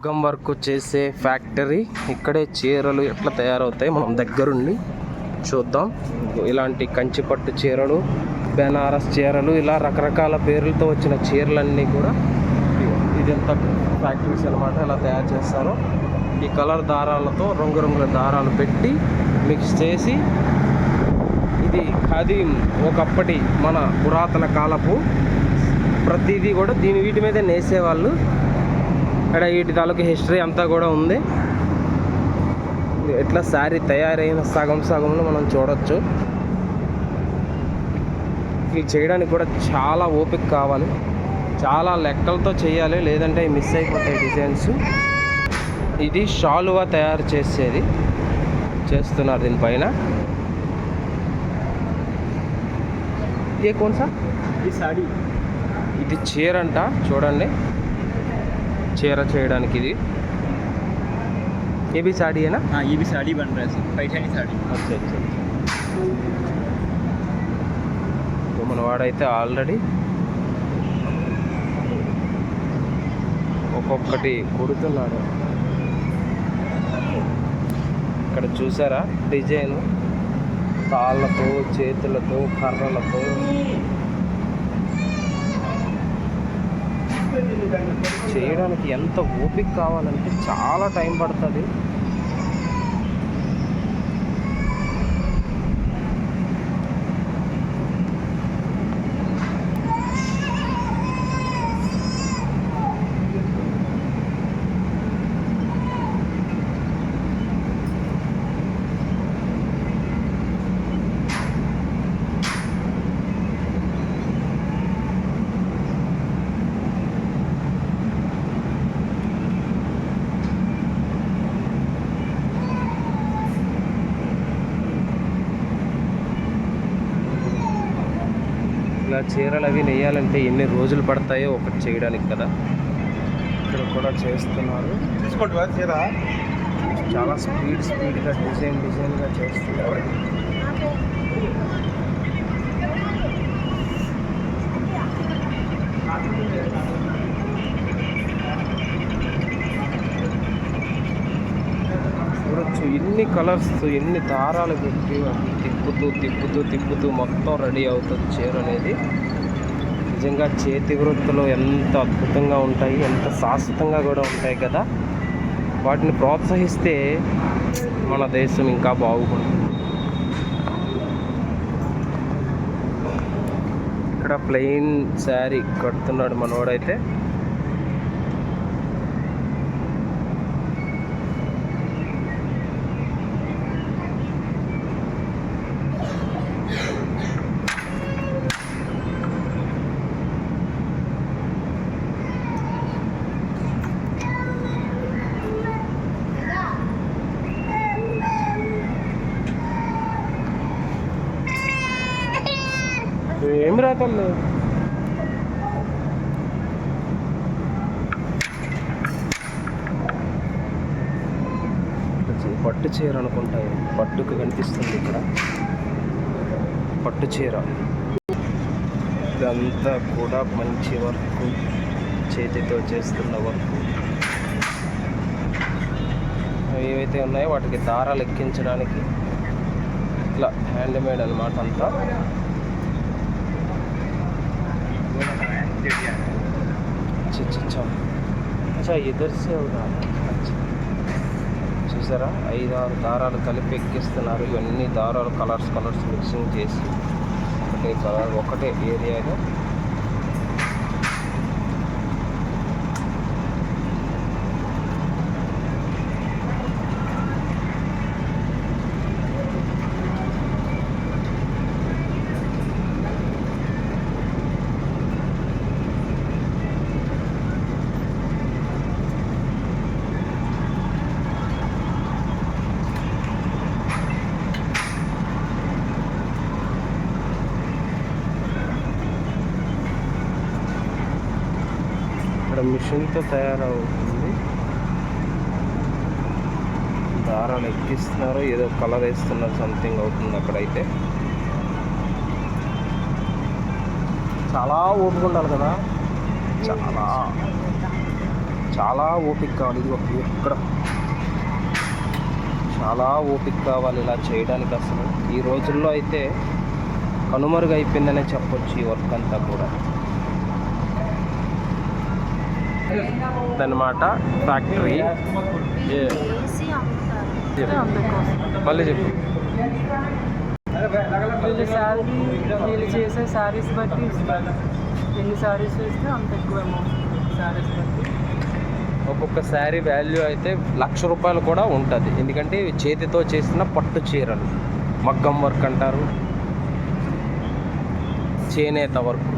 మగ్గం వర్క్ చేసే ఫ్యాక్టరీ. ఇక్కడే చీరలు ఎట్లా తయారవుతాయి మనం దగ్గరుండి చూద్దాం. ఇలాంటి కంచిపట్టు చీరలు, బెనారస్ చీరలు, ఇలా రకరకాల పేర్లతో వచ్చిన చీరలన్నీ కూడా ఇదంతా ఫ్యాక్టరీస్ అనమాట. ఇలా తయారు చేస్తారు. ఈ కలర్ దారాలతో రంగురంగుల దారాలు పెట్టి మిక్స్ చేసి, అది ఒకప్పటి మన పురాతన కాలపు ప్రతిదీ కూడా వీటి మీద నేసేవాళ్ళు. ఇక్కడ వీటి తాలూకు హిస్టరీ అంతా కూడా ఉంది. ఎట్లా శారీ తయారైన సగంలో మనం చూడొచ్చు. ఇది చేయడానికి కూడా చాలా ఓపిక కావాలి, చాలా లెక్కలతో చేయాలి, లేదంటే మిస్ అయిపోతాయి డిజైన్స్. ఇది షాలువా తయారు చేస్తున్నారు దీనిపైన. ఏ కోన్సా ఈ సాడీ, ఇది చీర అంట. చూడండి, చీర చేయడానికి ఇది. ये भी साड़ी है ना? हाँ, ये भी साड़ी बन रहा है, पैठानी साड़ी. अच्छा. तो మనవాడైతే ఆల్రెడీ ఒక్కొక్కటి కుడుతున్నాడు. ఇక్కడ చూసారా డిజైన్, కాళ్ళతో, చేతులతో, కర్రలతో. చేయడానికి ఎంత ఓపిక కావాలంటే చాలా టైం పడుతుంది. ఇలా చీరలు అవి నెయ్యాలంటే ఎన్ని రోజులు పడతాయో ఒకటి చేయడానికి కదా. ఇక్కడ కూడా చేస్తున్నారు. తీసుకుంటావా చీర? చాలా స్పీడ్గా డిజైన్గా చేస్తున్నారు. చూడొచ్చు ఎన్ని కలర్స్, ఎన్ని దారాలు పెట్టి తిప్పుతూ మొత్తం రెడీ అవుతుంది చీర అనేది. నిజంగా చేతి వృత్తులు ఎంత అద్భుతంగా ఉంటాయి, ఎంత శాశ్వతంగా కూడా ఉంటాయి కదా. వాటిని ప్రోత్సహిస్తే మన దేశం ఇంకా బాగుంటుంది. ఇక్కడ ప్లెయిన్ శారీ కడుతున్నాడు మనోడైతే. ఏమి రాకల్లేదు. పట్టు చీర అనుకుంటాయి, పట్టుకు కనిపిస్తుంది ఇక్కడ పట్టు చీర. ఇదంతా కూడా మంచి వర్క్, చేతితో చేస్తున్న వర్క్. ఏవైతే ఉన్నాయో వాటికి దారాలు ఎక్కించడానికి ఇట్లా హ్యాండ్మేడ్ అనమాట అంతా. अच्छा इधर से होगा. చూసారా 5-6 దారాలు కలిపి ఎక్కిస్తున్నారు. ఇవన్నీ దారాలు కలర్స్ మిక్సింగ్ చేసి ఒకటే ఏరియాలో మిషన్తో తయారవుతుంది. దారాలు ఎక్కిస్తున్నారు, ఏదో కలర్ వేస్తున్నారు, సంథింగ్ అవుతుంది అక్కడైతే. చాలా ఓపిక ఉండాలి కదా, చాలా చాలా ఓపిక కావాలి. ఇది ఇక్కడ చాలా ఓపిక కావాలి ఇలా చేయడానికి. అసలు ఈ రోజుల్లో అయితే కనుమరుగు అయిపోయిందనే చెప్పొచ్చు ఈ వర్క్ అంతా కూడా. అన్నమాట ఫ్యాక్టరీ. మళ్ళీ చెప్పు. వీళ్ళు శాలరీ వీళ్ళు చేసే శారీస్ బట్టి ఇస్తారు. ఎన్ని శారీస్ వేస్తే అంత ఎక్కువ అమౌంట్ శారీస్ బట్టి. ఒక్కొక్క శారీ వాల్యూ అయితే ₹1,00,000 కూడా ఉంటుంది. ఎందుకంటే ఇవి చేతితో చేసిన పట్టు చీరలు, మగ్గం వర్క్ అంటారు, చేనేత వర్క్.